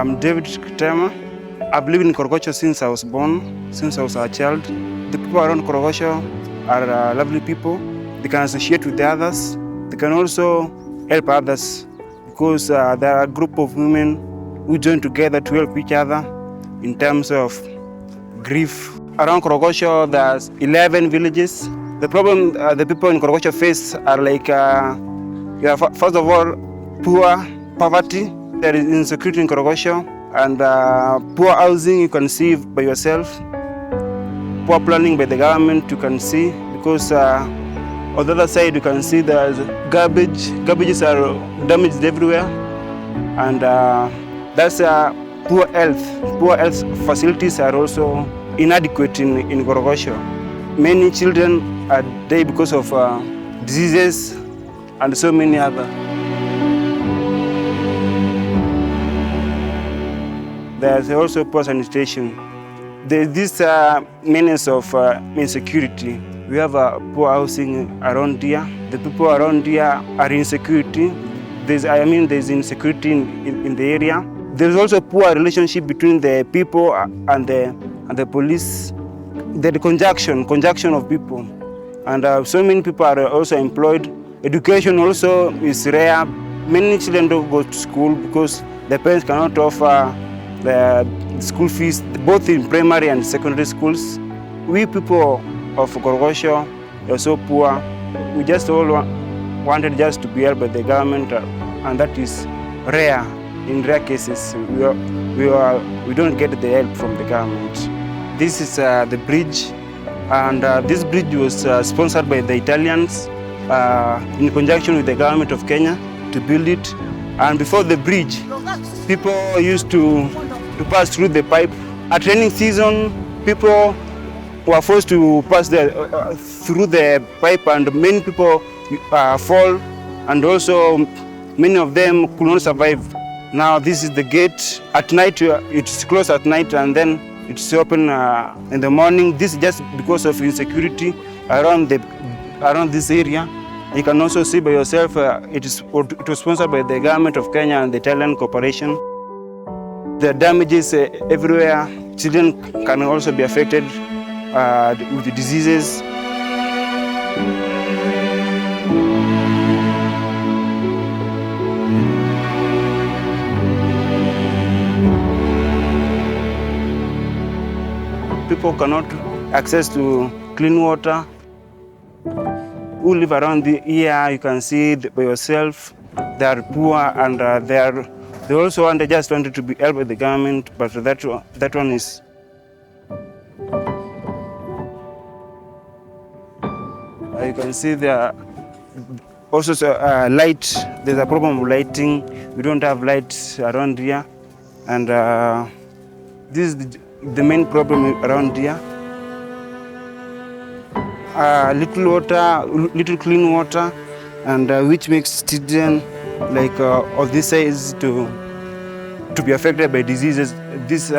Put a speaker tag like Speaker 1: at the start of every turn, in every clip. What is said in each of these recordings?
Speaker 1: I'm David Kitema. I've lived in Korogocho since I was born, since I was a child. The people around Korogocho are lovely people. They can associate with the others. They can also help others because there are a group of women who join together to help each other in terms of grief. Around Korogocho, there's 11 villages. The problem the people in Korogocho face are like, first of all, poor poverty. There is insecurity in Korogocho, and poor housing you can see by yourself. Poor planning by the government you can see, because on the other side you can see there's garbage. Garbages are damaged everywhere, and that's poor health. Poor health facilities are also inadequate in Korogocho. Many children are dead because of diseases and so many other. There's also poor sanitation. There's this menace of insecurity. We have poor housing around here. The people around here are insecurity. There's insecurity in the area. There's also poor relationship between the people and the police. The conjunction of people. And so many people are also employed. Education also is rare. Many children don't go to school because their parents cannot offer the school fees, both in primary and secondary schools. We people of Korogocho are so poor. We just all wanted just to be helped by the government, and that is rare. In rare cases, we don't get the help from the government. This is the bridge, and this bridge was sponsored by the Italians in conjunction with the government of Kenya to build it. And before the bridge, people used to pass through the pipe. At rainy season, people were forced to pass through the pipe, and many people fall, and also many of them could not survive. Now this is the gate. At night, it's closed at night, and then it's open in the morning. This is just because of insecurity around this area. You can also see by yourself, it was sponsored by the government of Kenya and the Italian Corporation. There are damages everywhere. Children can also be affected with the diseases. People cannot access to clean water. Who live around here, you can see by yourself, they are poor, and they also just wanted to be helped by the government, but that one is. You can see there also light. There's a problem of lighting. We don't have lights around here, and this is the main problem around here. Little clean water, and which makes children like of this size to be affected by diseases. These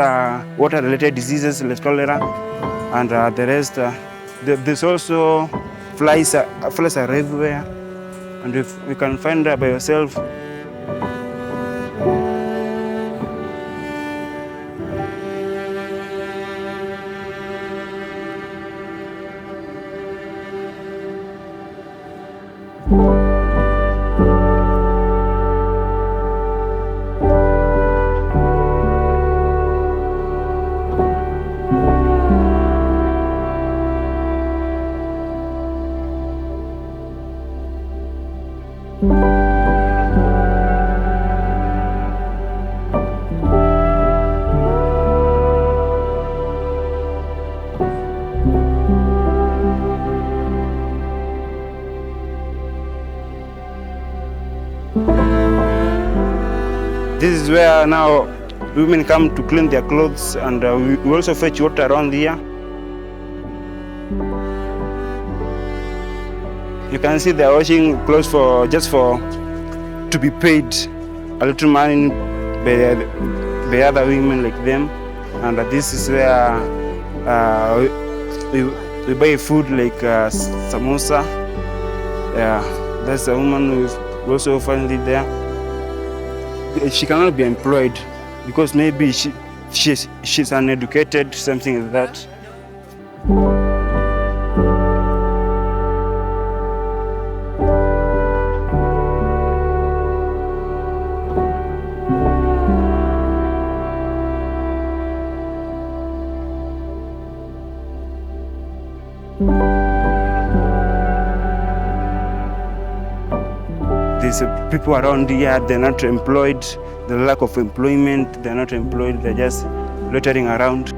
Speaker 1: water-related diseases like cholera, and the rest. There's also flies. Flies are everywhere, and if you can find that by yourself. This is where now women come to clean their clothes, and we also fetch water around here. You can see they're washing clothes to be paid a little money by other women like them. And this is where we buy food like samosa. Yeah, that's the woman who also finds it there. She cannot be employed because maybe she's uneducated, something like that. There's people around here, they're not employed, the lack of employment, they're not employed, they're just loitering around.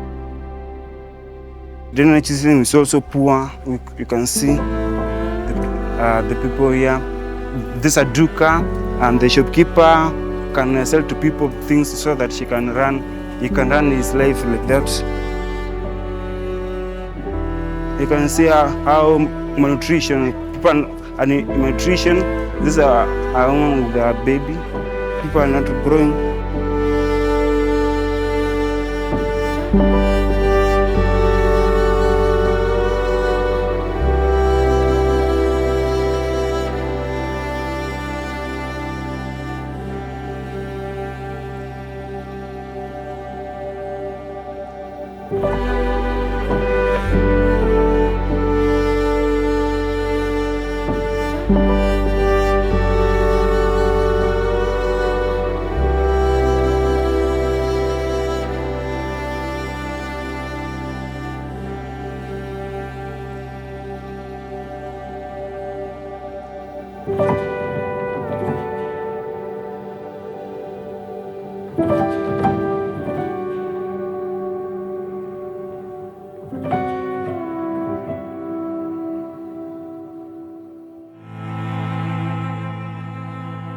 Speaker 1: The drainage system is also poor. You can see the people here. This is a duka, and the shopkeeper can sell to people things so that he can run his life like that. You can see how malnutrition, people are malnutrition. These are a woman with a baby. People are not growing.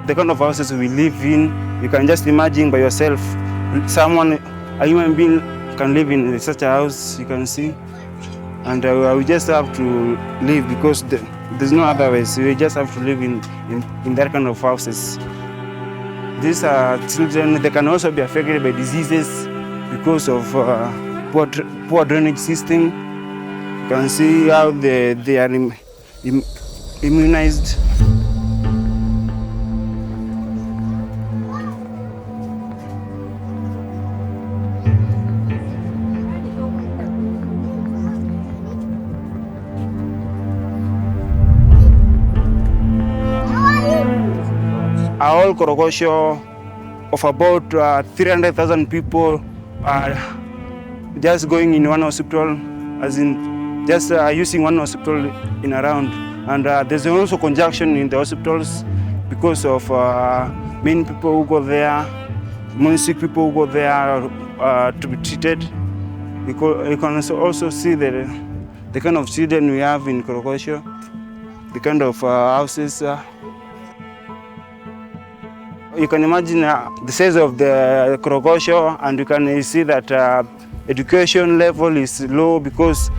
Speaker 1: The kind of houses we live in, you can just imagine by yourself, a human being can live in such a house, you can see. And we just have to live because there's no other way. So we just have to live in that kind of houses. These are children, they can also be affected by diseases because of poor drainage system. You can see how they are immunized. Our whole Korogocho of about 300,000 people are just going in one hospital, as in just using one hospital in around. And there's also congestion in the hospitals because of many people who go there, many sick people who go there to be treated. You can also see the kind of children we have in Korogocho, the kind of houses. You can imagine the size of the Korogocho, and you can see that education level is low because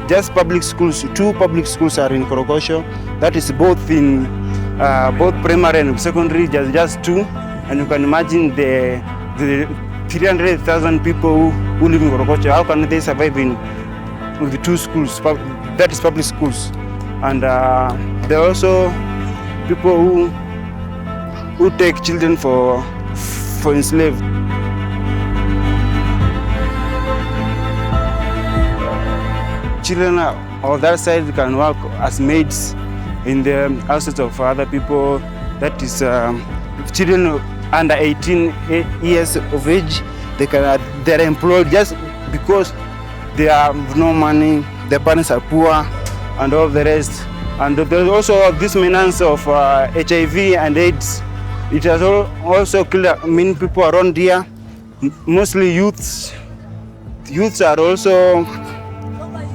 Speaker 1: just public schools, 2 public schools are in Korogocho. That is both in both primary and secondary, just 2. And you can imagine the 300,000 people who live in Korogocho. How can they survive with the 2 schools? That is public schools. And there are also people who take children for enslaved. Children on that side can work as maids in the houses of other people. That is children under 18 years of age. They're employed just because they have no money, their parents are poor, and all the rest. And there's also this menace of HIV and AIDS. It has also killed many people around here, mostly youths. Youths are also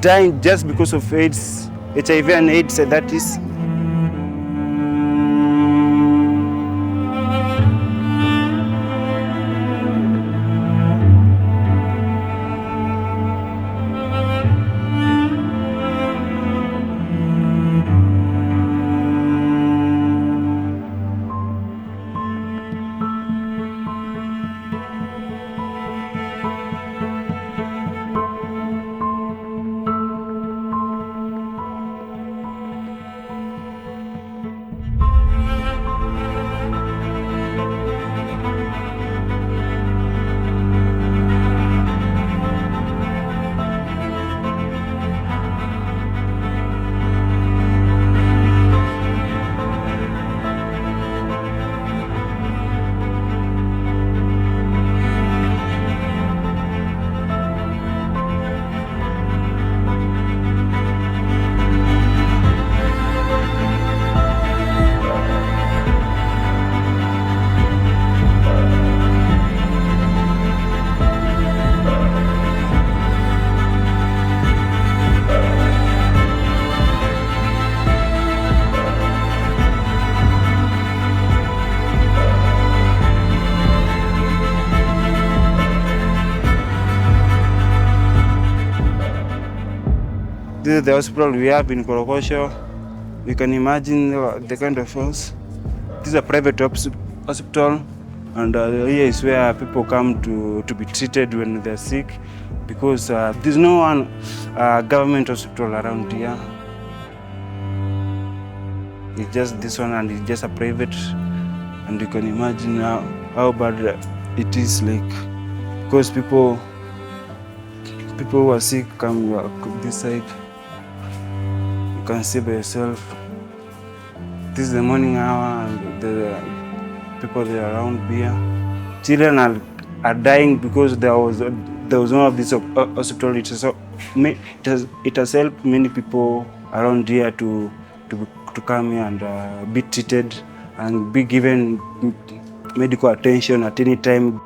Speaker 1: dying just because of AIDS, HIV and AIDS, that is. This is the hospital we have in Korogocho. You can imagine the kind of house. This is a private hospital, and here is where people come to be treated when they're sick, because there's no one government hospital around here. It's just this one, and it's just a private, and you can imagine how bad it is, like, because people who are sick come this side. You can see by yourself. This is the morning hour, and the people that are around here. Children are dying because there was one of this hospital. It has helped many people around here to come here and be treated and be given medical attention at any time.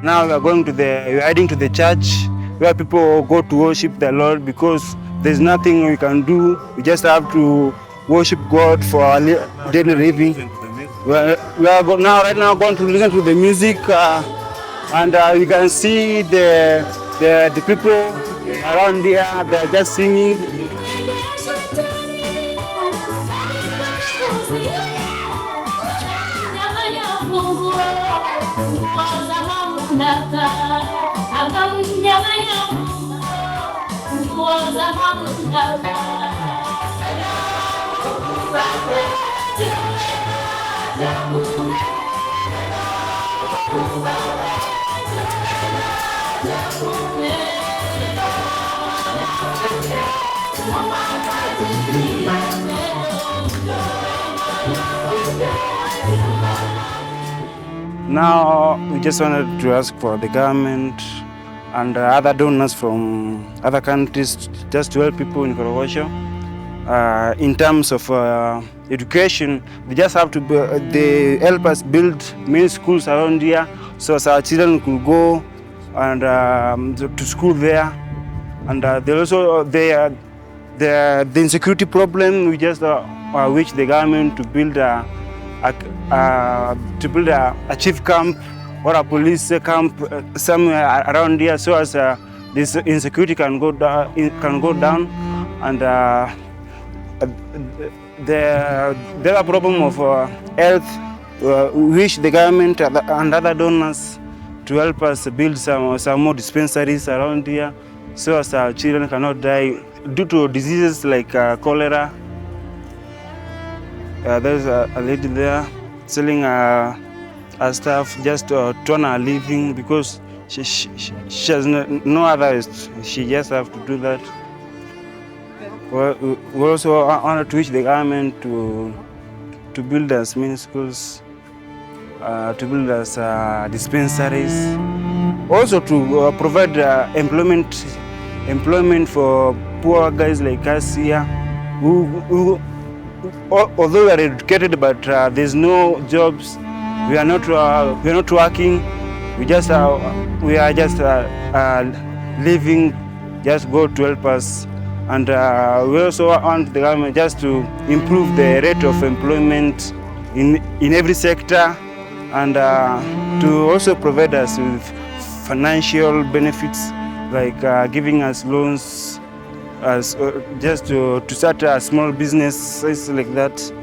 Speaker 1: Now we are heading to the church where people go to worship the Lord, because there's nothing we can do. We just have to worship God for our daily living. We are right now going to listen to the music, and you can see the people around here. They are just singing. Now we just wanted to ask for the government and other donors from other countries just to help people in Korogocho in terms of education. They just have to, they help us build many schools around here, so as our children could go and to school there. And they also, the insecurity problem, we just wish the government to build a chief camp or a police camp somewhere around here, so as this insecurity can go down. And the other problem of health, we wish the government and other donors to help us build some more dispensaries around here, so as our children cannot die due to diseases like cholera. There's a lady there selling her stuff just to earn a living, because she has no other, she just have to do that. We also want to wish the government to build us many schools, to build us dispensaries, also to provide employment for poor guys like us here, who although we are educated, but there's no jobs. We are not working. We are just living, just go to help us. And we also want the government just to improve the rate of employment in every sector, and to also provide us with financial benefits, like giving us loans, just to start a small business like that.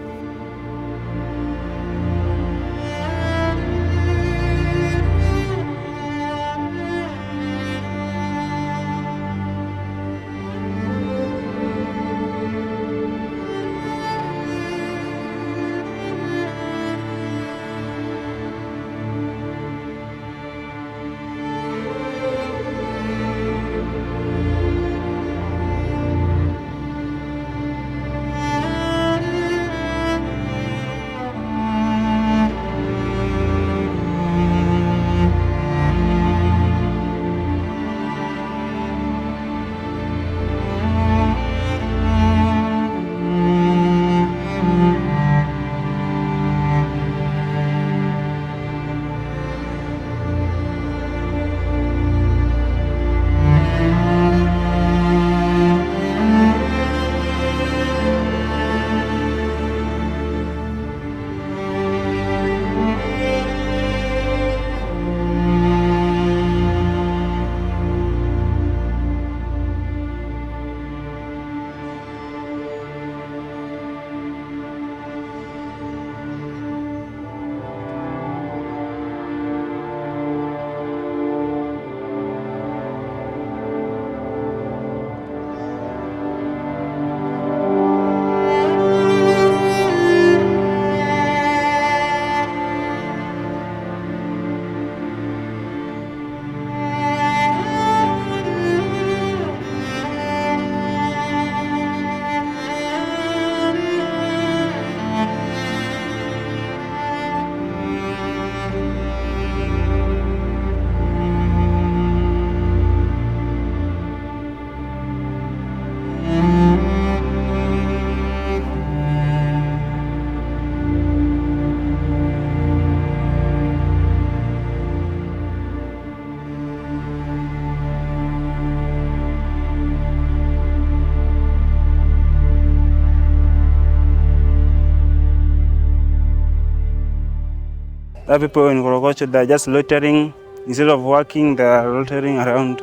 Speaker 1: The people in Korogocho, they're just loitering. Instead of working, they're loitering around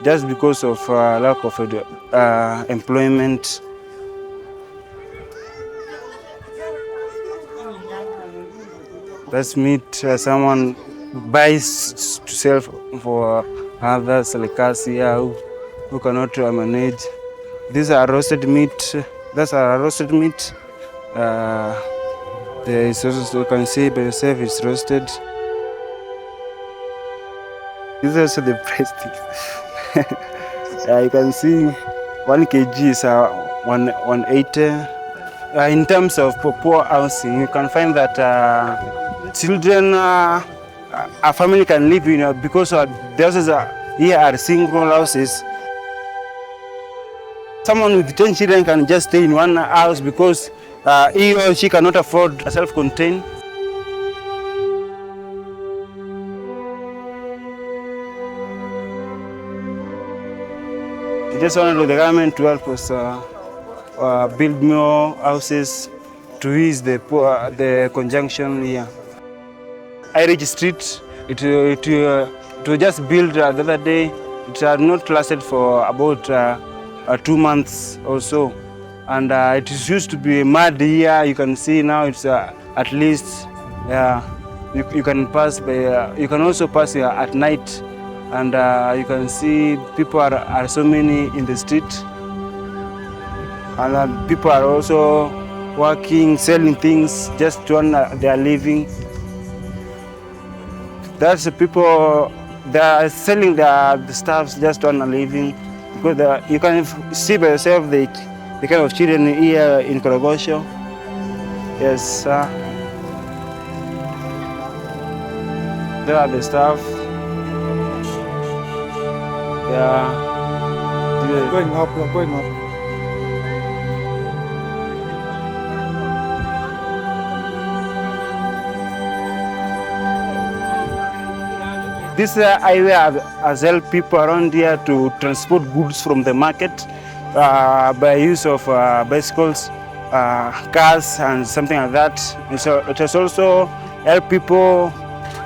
Speaker 1: just because of lack of employment. Let's meet someone buys to sell for others like us here who cannot manage. These are roasted meat. That's our roasted meat. The sauces you can see by yourself is roasted. This is also the price. You can see 1 kg is 180. In terms of poor housing, you can find that children, a family can live in because the houses here are single houses. Someone with 10 children can just stay in one house because he or she cannot afford a self-contained. We just wanted the government to help us build more houses to ease the conjunction here. Irish Street, it was just built the other day. It had not lasted for about 2 months or so. And it used to be mud here. You can see now it's at least you can pass by. You can also pass here at night, and you can see people are so many in the street, and people are also working, selling things just to earn their living. That's the people they are selling the stuff just to earn a living, because you can see by yourself the kind of children here in Korogocho. Yes, there are the stuff. Yeah.
Speaker 2: You're going up, you're going up.
Speaker 1: This highway has helped people around here to transport goods from the market by use of bicycles, cars, and something like that. And so it has also helped people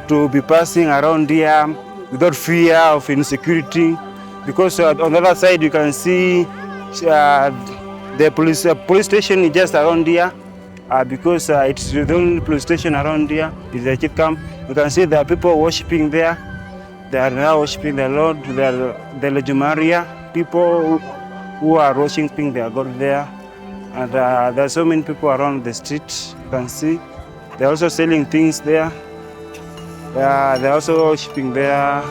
Speaker 1: to be passing around here without fear of insecurity, because on the other side you can see the police station is just around here, because it's the only police station around here is the chief camp. You can see there are people worshiping there. They are now worshiping the Lord. They are the Legimaria people who are worshiping their God there. And there are so many people around the street. You can see they're also selling things there. They're also worshiping there.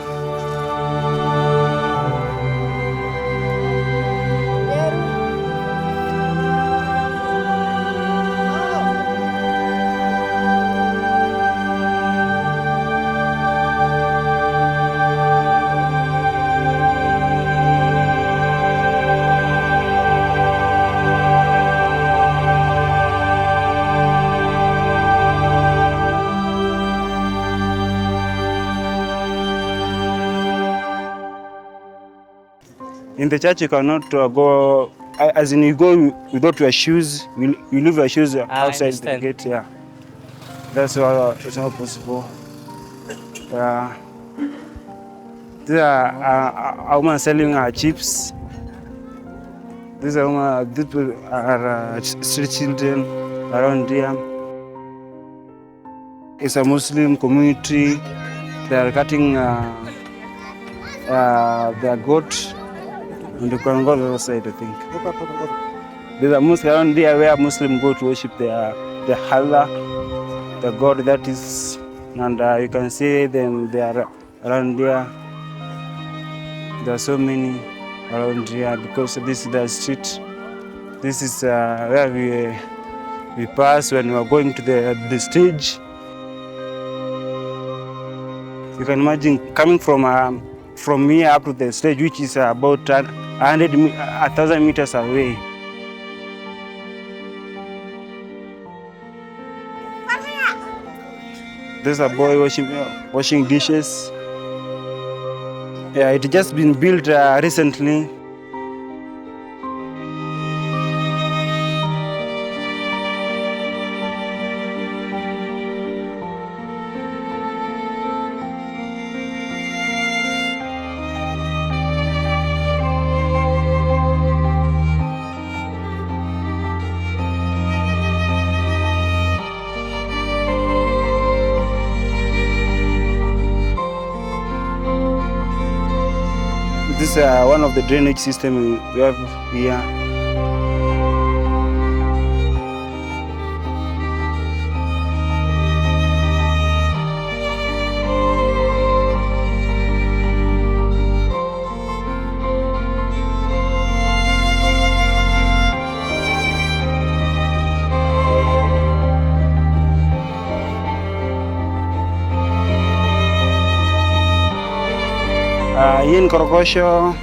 Speaker 1: In the church, you cannot go, as in you go without your shoes, you leave your shoes outside the gate. Yeah, that's it's not possible. These are women selling chips. These are people are street children around here. It's a Muslim community. They are cutting their goat. And you can go to the other side, I think. There's a mosque around there where Muslims go to worship the Allah, the God that is, and you can see them. They are around there. There are so many around here because this is the street. This is where we pass when we are going to the stage. You can imagine coming from here up to the stage, which is about 1,000 meters away. There's a boy washing dishes. Yeah, it just been built recently. This is one of the drainage systems we have here. Here in Korogocho,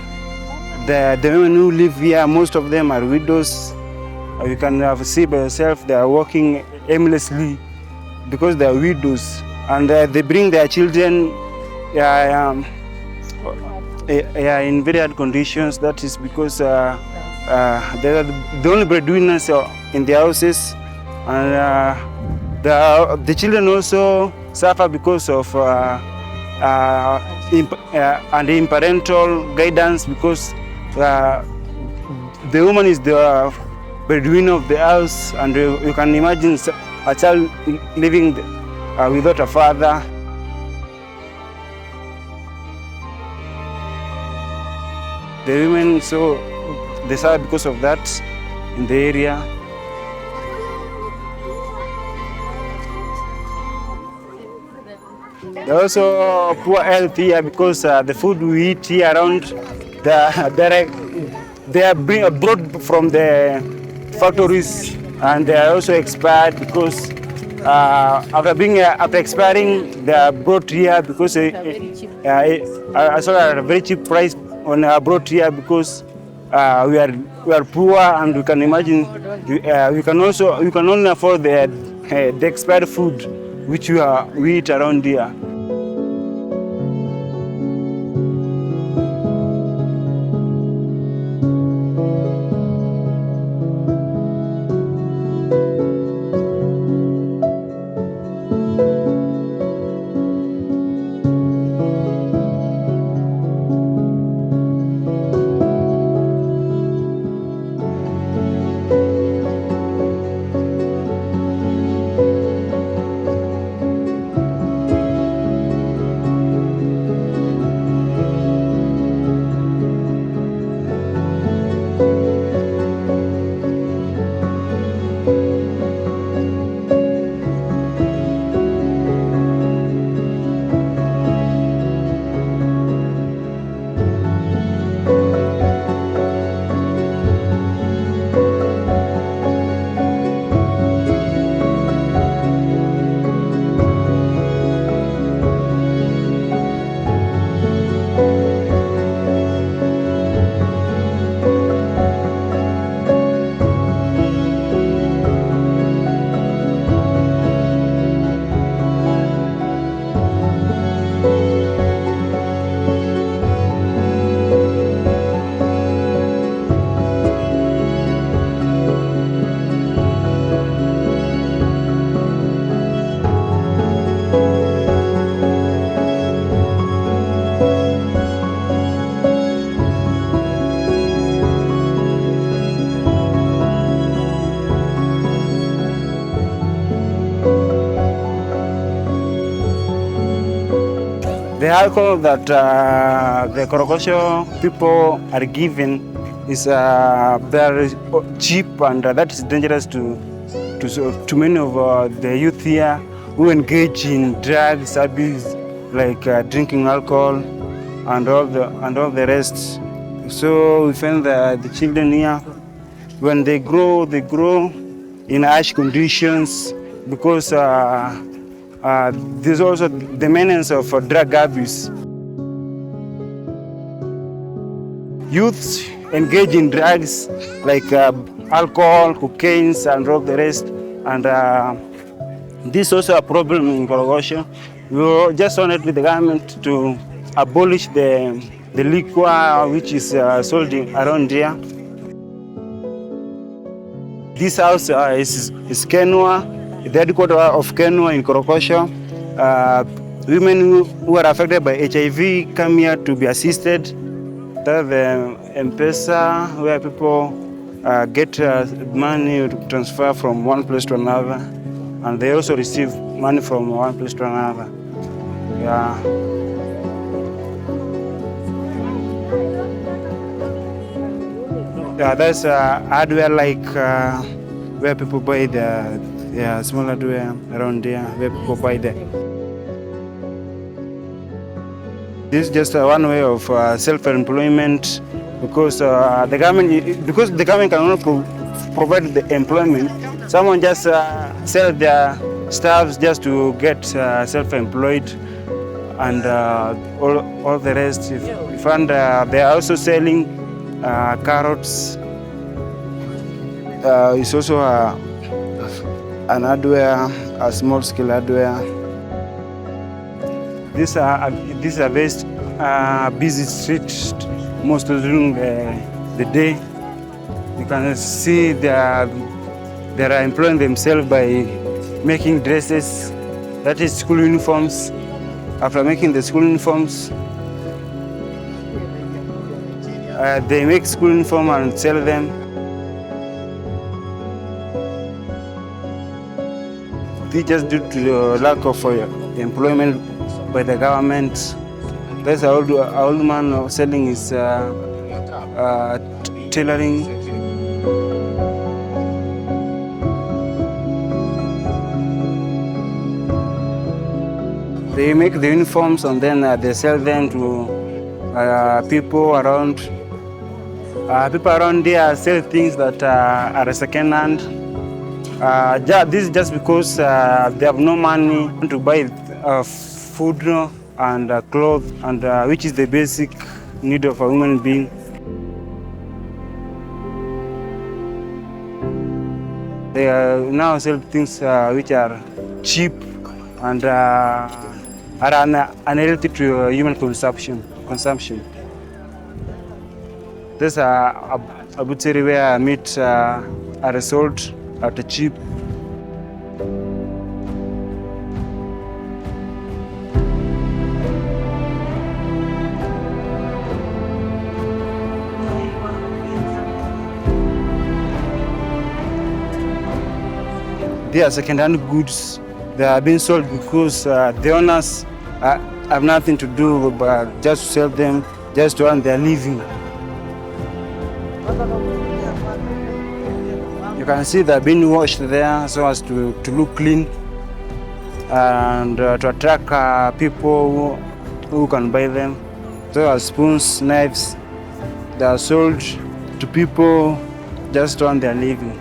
Speaker 1: the women who live here, most of them are widows. You can see by yourself they are working aimlessly because they are widows, and they bring their children in very hard conditions. That is because they are the only breadwinners in the houses, and the children also suffer because of parental guidance, because the woman is the breadwinner of the house, and you can imagine a child living without a father. The women, so they suffer because of that in the area. They also poor health here because the food we eat here around, they are brought from the factories, and they are also expired because after expiring, they are brought here because I saw at a very cheap price when brought here because we are poor, and we can imagine we can only afford the expired food which we eat around here. The alcohol that the Korogocho people are given is very cheap, and that is dangerous to many of the youth here who engage in drugs abuse, like drinking alcohol and all the rest. So we find that the children here, when they grow in harsh conditions because there's also the menace of drug abuse. Youths engage in drugs like alcohol, cocaine, and all the rest, and this is also a problem in Korogocho. We just wanted with the government to abolish the liquor which is sold around here. This house is Kenua, the headquarters of Kenua in Korogocho. Women who are affected by HIV come here to be assisted. That's the M-Pesa, where people get money to transfer from one place to another, and they also receive money from one place to another. Yeah. Yeah, that's hardware like where people buy the small hardware around there, where people buy them. This is just one way of self-employment because the government cannot provide the employment. Someone just sell their stuff just to get self-employed, and all the rest. They are also selling carrots, It's also an hardware, a small scale hardware. This is a very busy street, most during the day. You can see they are employing themselves by making dresses, that is school uniforms. After making the school uniforms, they make school uniform and sell them. This just due to the lack of employment by the government. There's an old man selling his tailoring. They make the uniforms and then they sell them to people around. People around there sell things that are second hand. This is just because they have no money to buy food and clothes, and which is the basic need of a human being. They now sell things which are cheap and are unhealthy to human consumption. There's a butchery where meat are sold at a cheap. They are second-hand goods. They are being sold because the owners have nothing to do but just to sell them, just to earn their living. You can see they're being washed there so as to look clean and to attract people who can buy them. So as spoons, knives, they are sold to people just to earn their living.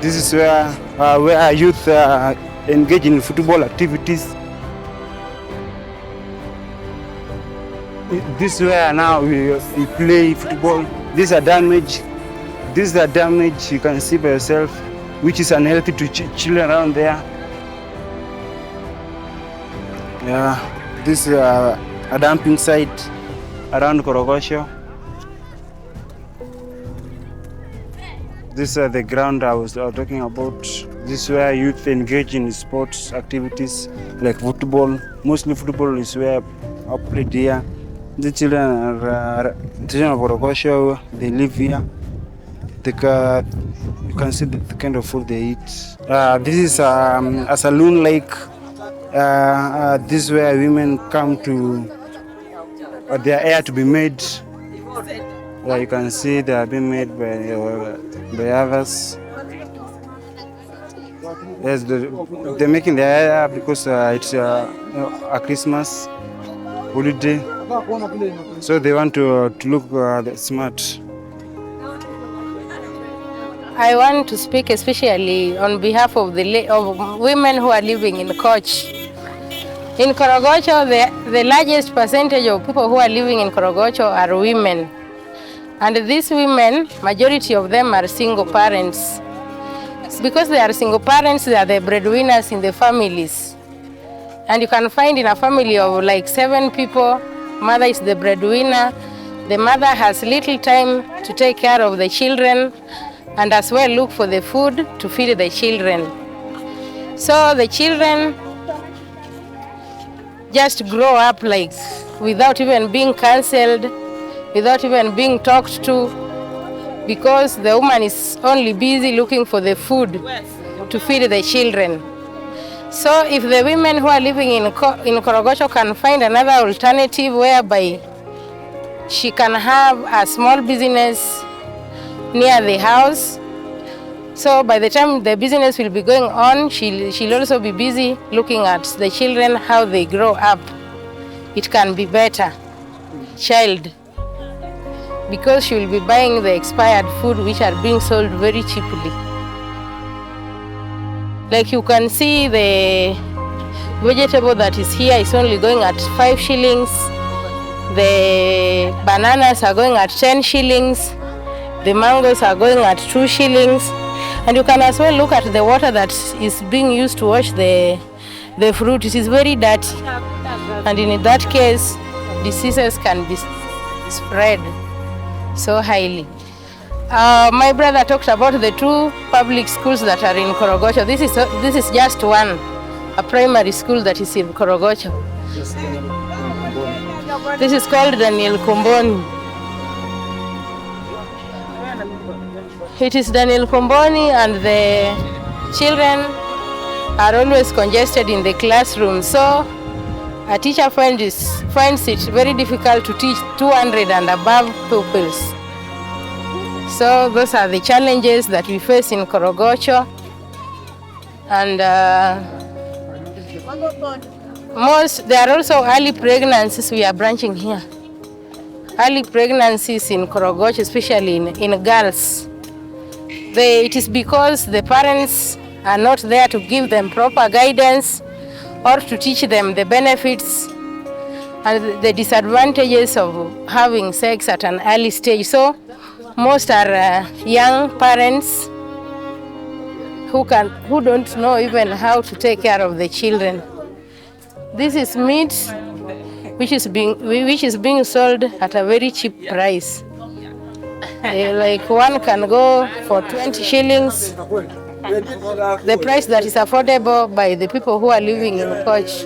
Speaker 1: This is where youth engage in football activities. This is where now we play football. These are damage. This is the damage you can see by yourself, which is unhealthy to children around there. Yeah, this is a dumping site around Korogocho. This is the ground I was talking about. This is where youth engage in sports activities like football. Mostly football is where I played here. The children are children of Korogocho. They live here. You can see the kind of food they eat. This is a saloon like. This is where women come to their hair to be made. You can see they are being made by others. Yes, they're making their hair because it's a Christmas holiday, so they want to look smart.
Speaker 3: I want to speak especially on behalf of of women who are living in Koch. In Korogocho, the largest percentage of people who are living in Korogocho are women. And these women, majority of them are single parents. Because they are single parents, they are the breadwinners in the families. And you can find in a family of like 7 people, mother is the breadwinner. The mother has little time to take care of the children and as well look for the food to feed the children. So the children just grow up like without even being counseled, without even being talked to, because the woman is only busy looking for the food to feed the children. So if the women who are living in Korogocho can find another alternative whereby she can have a small business near the house, so by the time the business will be going on, she'll also be busy looking at the children, how they grow up. It can be better. Child, because she will be buying the expired food which are being sold very cheaply. Like you can see, the vegetable that is here is only going at 5 shillings. The bananas are going at 10 shillings. The mangoes are going at 2 shillings. And you can as well look at the water that is being used to wash the fruit. It is very dirty. And in that case, diseases can be spread so highly. My brother talked about the 2 public schools that are in Korogocho. This is just one, a primary school that is in Korogocho. This is called Daniel Komboni. It is Daniel Komboni, and the children are always congested in the classroom. So a teacher finds it very difficult to teach 200 and above pupils. So those are the challenges that we face in Korogocho. And there are also early pregnancies. We are branching here. Early pregnancies in Korogocho, especially in girls. It is because the parents are not there to give them proper guidance or to teach them the benefits and the disadvantages of having sex at an early stage. So most are young parents who don't know even how to take care of the children. This is meat which is being sold at a very cheap price. Like one can go for 20 shillings. The price that is affordable by the people who are living in Koch.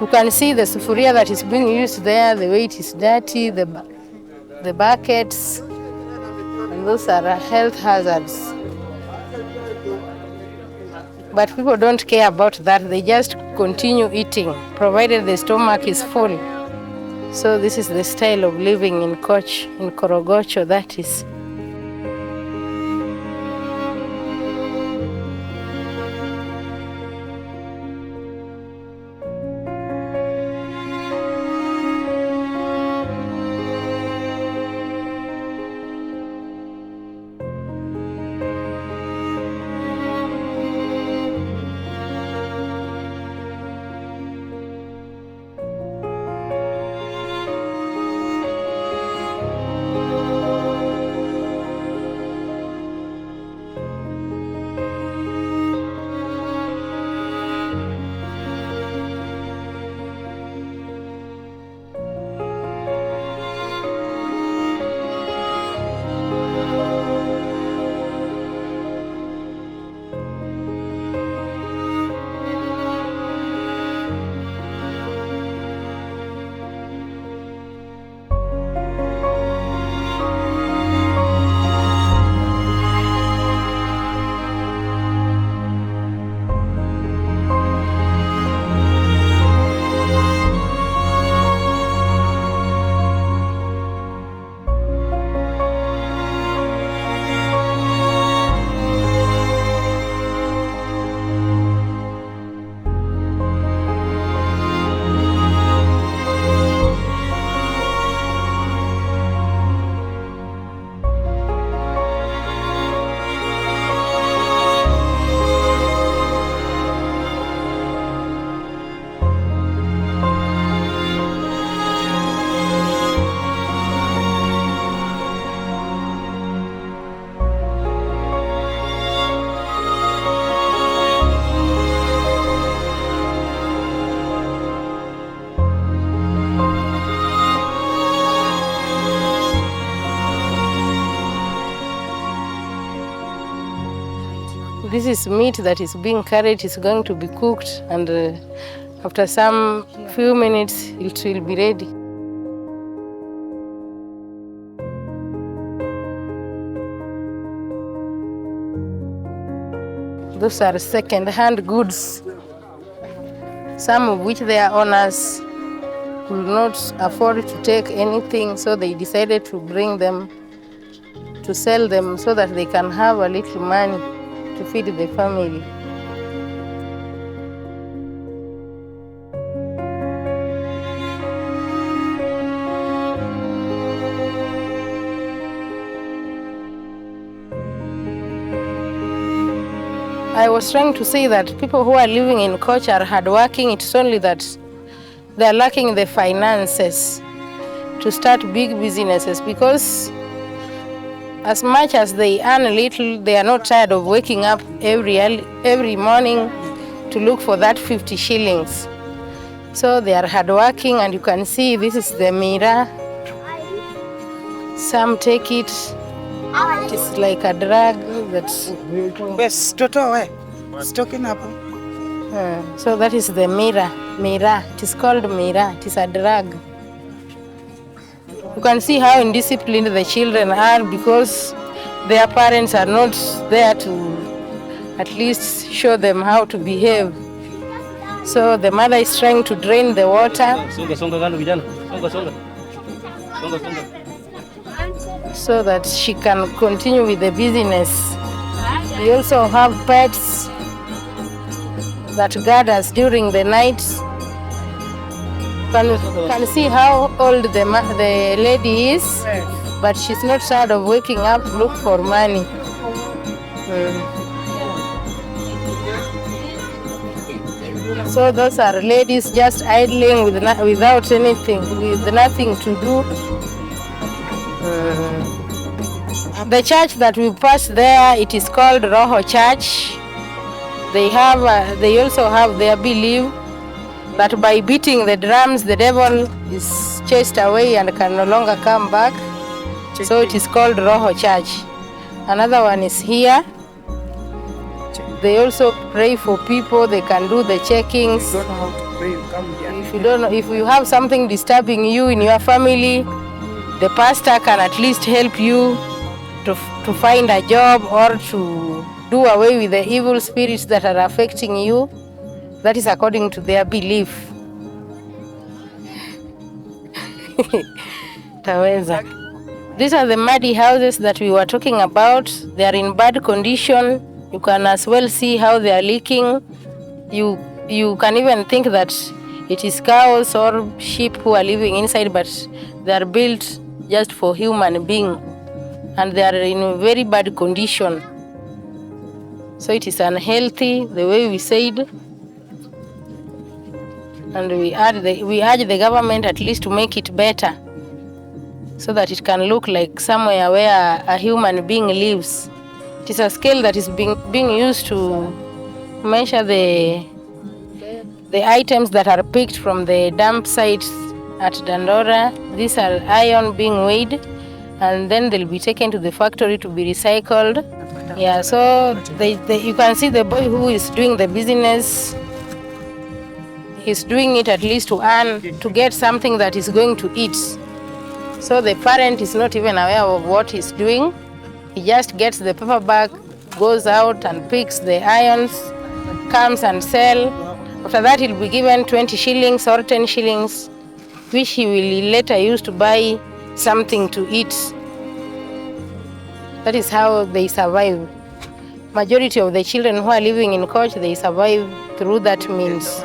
Speaker 3: You can see the sufuria that is being used there, the way it is dirty, the buckets, and those are health hazards. But people don't care about that. They just continue eating, provided the stomach is full. So this is the style of living in Koch, in Korogocho, that is. is meat that is being carried. It's going to be cooked, and after some few minutes, it will be ready. Those are second-hand goods, some of which their owners could not afford to take anything, so they decided to bring them, to sell them so that they can have a little money to feed the family. I was trying to say that people who are living in Koch are hardworking. It's only that they're lacking the finances to start big businesses, because as much as they earn a little, they are not tired of waking up every morning to look for that 50 shillings. So they are hardworking, and you can see this is the Miraa. Some take it. It's like a drug that's... so that is the Miraa. It is called Miraa. It is a drug. You can see how indisciplined the children are, because their parents are not there to at least show them how to behave. So the mother is trying to drain the water so that she can continue with the business. We also have pets that guard us during the night. You can see how old the lady is, but she's not tired of waking up to look for money. So those are ladies just idling without anything, with nothing to do. The church that we passed there, it is called Roho Church. They also have their belief that by beating the drums, the devil is chased away and can no longer come back. So it is called Roho Church. Another one is here. They also pray for people. They can do the checkings. If you have something disturbing you in your family, the pastor can at least help you to find a job or to do away with the evil spirits that are affecting you. That is according to their belief. These are the muddy houses that we were talking about. They are in bad condition. You can as well see how they are leaking. You can even think that it is cows or sheep who are living inside, but they are built just for human being, and they are in very bad condition. So it is unhealthy, the way we said. And we urge the government at least to make it better, so that it can look like somewhere where a human being lives. It is a scale that is being used to measure the items that are picked from the dumpsites at Dandora. These are iron being weighed, and then they'll be taken to the factory to be recycled. Yeah, so you can see the boy who is doing the business. He's doing it at least to earn, to get something that he's going to eat. So the parent is not even aware of what he's doing. He just gets the paper bag, goes out and picks the irons, comes and sell. After that, he'll be given 20 shillings or 10 shillings, which he will later use to buy something to eat. That is how they survive. Majority of the children who are living in Koch, they survive through that means.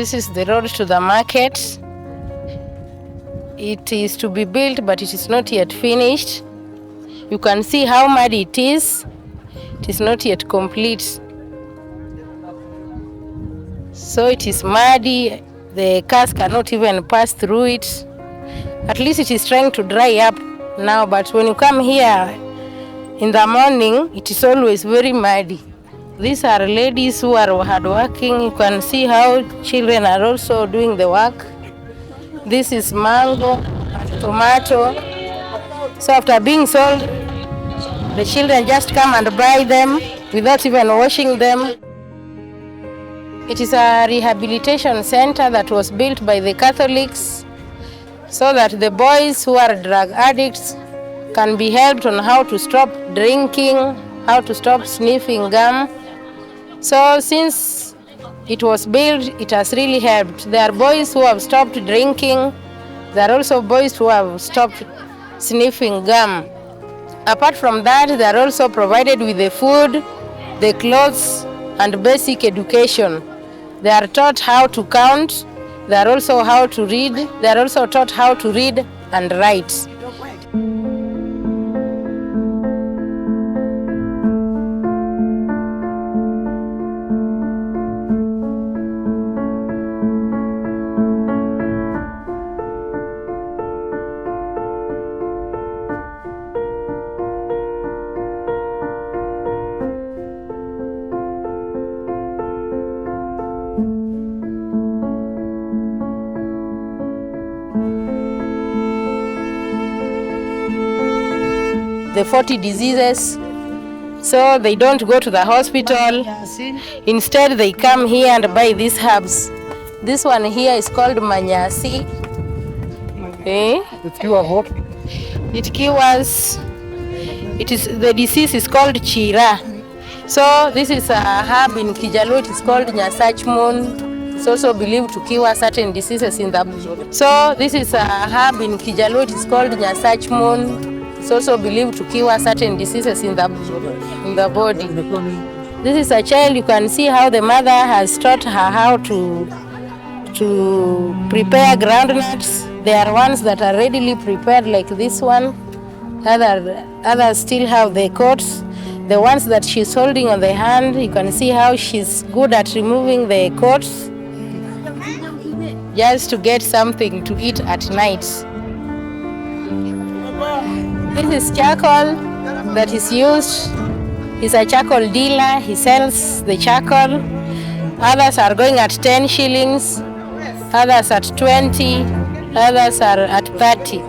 Speaker 3: This is the road to the market. It is to be built, but it is not yet finished. You can see how muddy it is. It is not yet complete. So it is muddy. The cars cannot even pass through it. At least it is trying to dry up now, but when you come here in the morning, it is always very muddy. These are ladies who are hardworking. You can see how children are also doing the work. This is mango, tomato. So after being sold, the children just come and buy them without even washing them. It is a rehabilitation center that was built by the Catholics so that the boys who are drug addicts can be helped on how to stop drinking, how to stop sniffing gum. So since it was built, it has really helped. There are boys who have stopped drinking. There are also boys who have stopped sniffing gum. Apart from that, they are also provided with the food, the clothes, and basic education. They are taught how to count. They are also how to read. They are also taught how to read and write. The 40 diseases, so they don't go to the hospital. Instead, they come here and buy these herbs. This one here is called manyasi.
Speaker 2: It cures what?
Speaker 3: It cures. The disease is called chira. So this is a herb in Kijaluo. It is called nyasachmun. It's also believed to cure certain diseases in the body. So this is a herb in Kijaluo. It is called nyasachmun. It's also believed to cure certain diseases in the body. This is a child. You can see how the mother has taught her how to prepare groundnuts. There are ones that are readily prepared like this one. Others still have the coats. The ones that she's holding on the hand, you can see how she's good at removing the coats just to get something to eat at night. This is charcoal that is used. He's a charcoal dealer. He sells the charcoal. Others are going at 10 shillings. Others at 20. Others are at 30.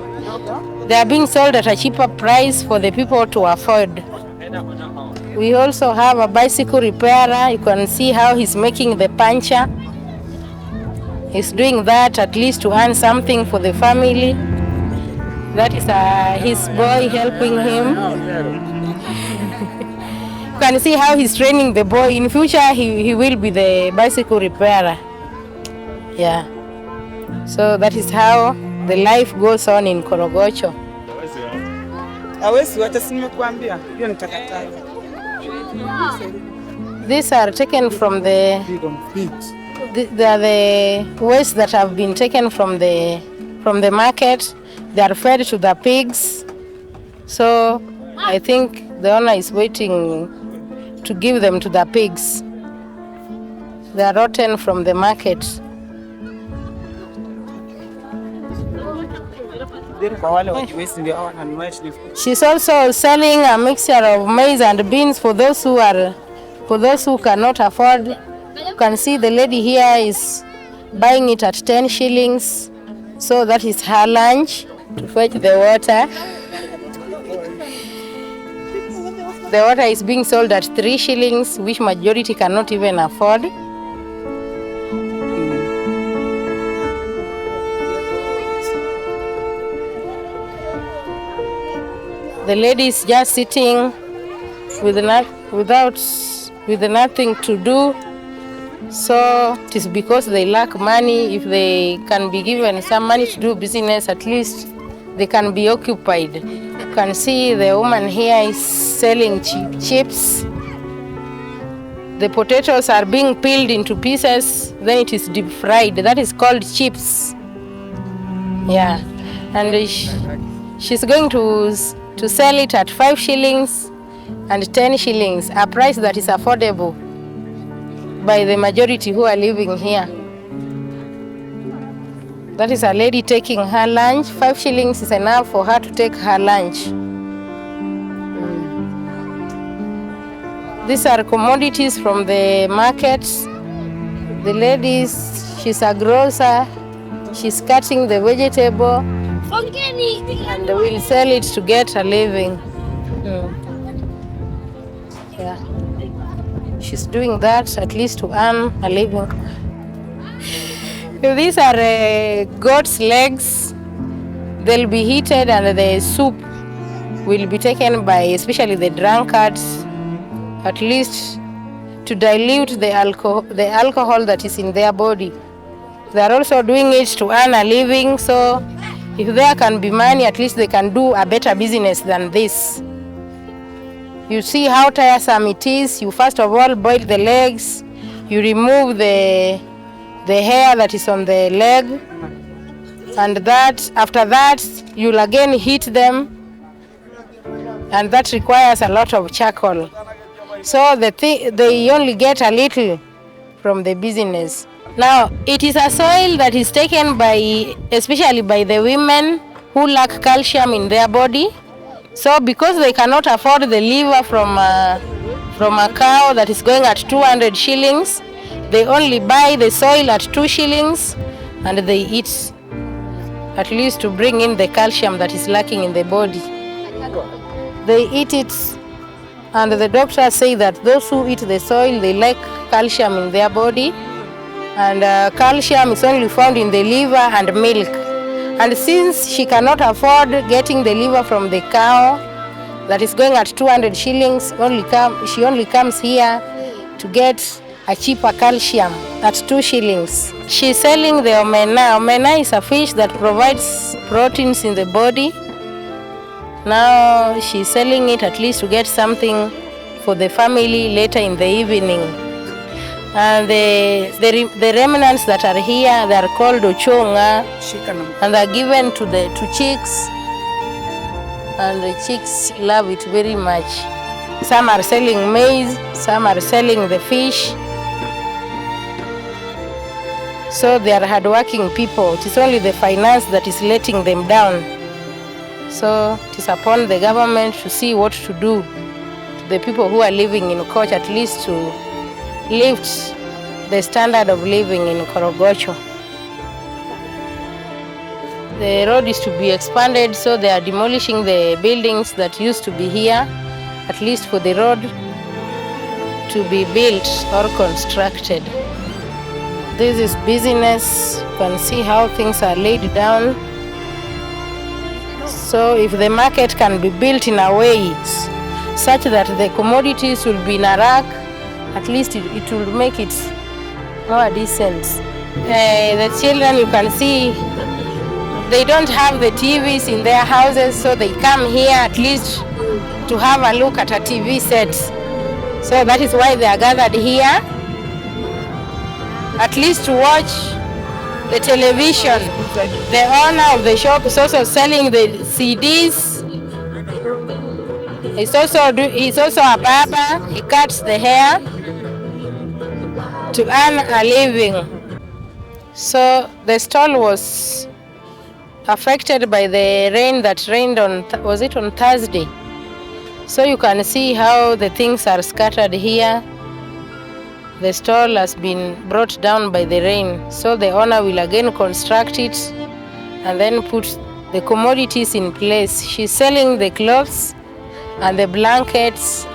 Speaker 3: They are being sold at a cheaper price for the people to afford. We also have a bicycle repairer. You can see how he's making the puncture. He's doing that at least to earn something for the family. That is his boy helping him. You can see how he's training the boy. In future, he will be the bicycle repairer. Yeah. So that is how the life goes on in Korogocho. These are taken from the waste that have been taken from the market. They are fed to the pigs. So I think the owner is waiting to give them to the pigs. They are rotten from the market. She's also selling a mixture of maize and beans for those who cannot afford. You can see the lady here is buying it at 10 shillings. So that is her lunch to fetch the water. The water is being sold at 3 shillings, which majority cannot even afford. The lady is just sitting with nothing to do. So it is because they lack money. If they can be given some money to do business, at least they can be occupied. You can see the woman here is selling chips. The potatoes are being peeled into pieces, then it is deep fried. That is called chips. Yeah, and she's going to sell it at 5 shillings and 10 shillings, a price that is affordable by the majority who are living here. That is a lady taking her lunch. 5 shillings is enough for her to take her lunch. These are commodities from the markets. The ladies, she's a grocer. She's cutting the vegetable and will sell it to get a living. Yeah. She's doing that at least to earn a living. These are goat's legs. They'll be heated and the soup will be taken by especially the drunkards, at least to dilute the alcohol that is in their body. They are also doing it to earn a living, so if there can be money, at least they can do a better business than this. You see how tiresome it is. You first of all boil the legs, you remove the hair that is on the leg, and after that you'll again heat them, and that requires a lot of charcoal. So they only get a little from the business. Now, it is a soil that is taken especially by the women who lack calcium in their body. So because they cannot afford the liver from a cow that is going at 200 shillings, they only buy the soil at 2 shillings and they eat, at least to bring in the calcium that is lacking in the body. They eat it, and the doctors say that those who eat the soil, they lack calcium in their body, and calcium is only found in the liver and milk. And since she cannot afford getting the liver from the cow that is going at 200 shillings, she only comes here to get a cheaper calcium at 2 shillings. She's selling the omena. Omena is a fish that provides proteins in the body. Now she's selling it at least to get something for the family later in the evening. And the remnants that are here, they are called ochonga, and they are given to chicks, and the chicks love it very much. Some are selling maize, some are selling the fish. So they are hardworking people. It is only the finance that is letting them down. So it is upon the government to see what to do to the people who are living in Koch, at least to lift the standard of living in Korogocho. The road is to be expanded, so they are demolishing the buildings that used to be here, at least for the road to be built or constructed. This is business. You can see how things are laid down. So if the market can be built in a way such that the commodities will be in a rack, at least it will make it more decent. The children, you can see, they don't have the TVs in their houses, so they come here at least to have a look at a TV set. So that is why they are gathered here, at least to watch the television. The owner of the shop is also selling the CDs. He's also a barber. He cuts the hair to earn a living. So the stall was affected by the rain that rained on Thursday. So you can see how the things are scattered here. The stall has been brought down by the rain. So the owner will again construct it and then put the commodities in place. She's selling the clothes and the blankets,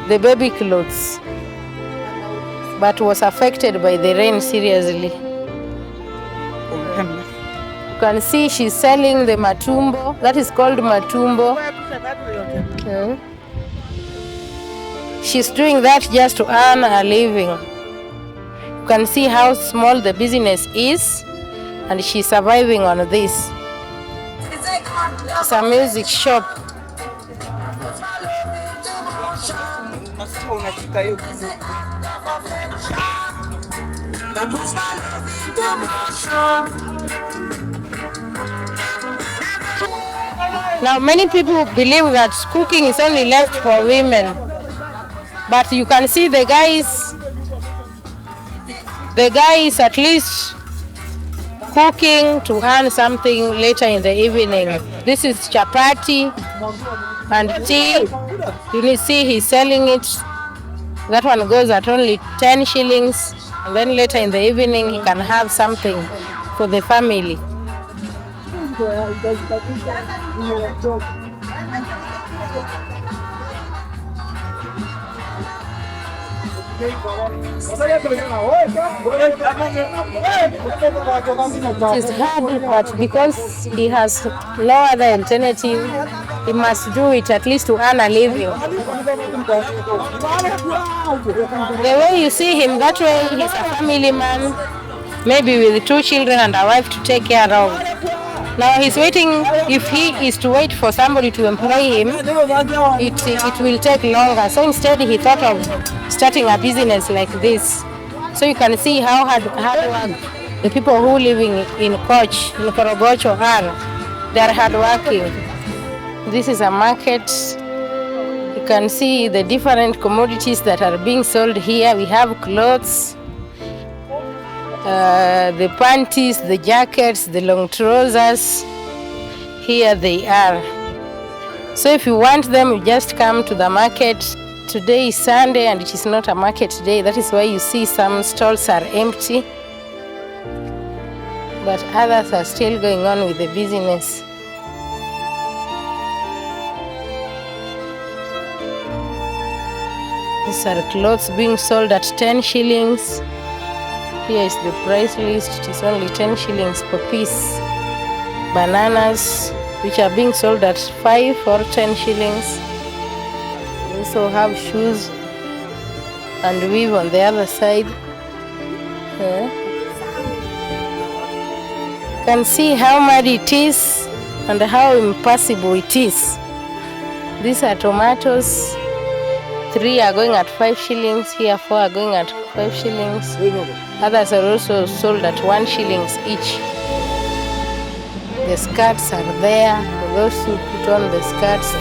Speaker 3: the baby clothes, but was affected by the rain seriously. You can see she's selling the matumbo. That is called matumbo. She's doing that just to earn a living. You can see how small the business is, and she's surviving on this. It's a music shop. Now, many people believe that cooking is only left for women, but you can see the guy is at least cooking to earn something later in the evening. This is chapati and tea. You can see he's selling it. That one goes at only 10 shillings, and then later in the evening he can have something for the family.
Speaker 2: It
Speaker 3: is hard, but because he has no other alternative, he must do it at least to earn a living. The way you see him, that way he's a family man, maybe with 2 children and a wife to take care of. Now he's waiting. If he is to wait for somebody to employ him, it will take longer. So instead he thought of starting a business like this. So you can see how hard work the people who live in Korogocho are. They are hardworking. This is a market. You can see the different commodities that are being sold here. We have clothes, the panties, the jackets, the long trousers. Here they are. So if you want them, you just come to the market. Today is Sunday and it is not a market day. That is why you see some stalls are empty, but others are still going on with the business. These are clothes being sold at 10 shillings. Here is the price list. It is only 10 shillings per piece. Bananas, which are being sold at 5 or 10 shillings. We also have shoes and weave on the other side. You can see how muddy it is and how impossible it is. These are tomatoes. 3 are going at 5 shillings. Here 4 are going at 5 shillings. Others are also sold at 1 shillings each. The skirts are there for those who put on the skirts.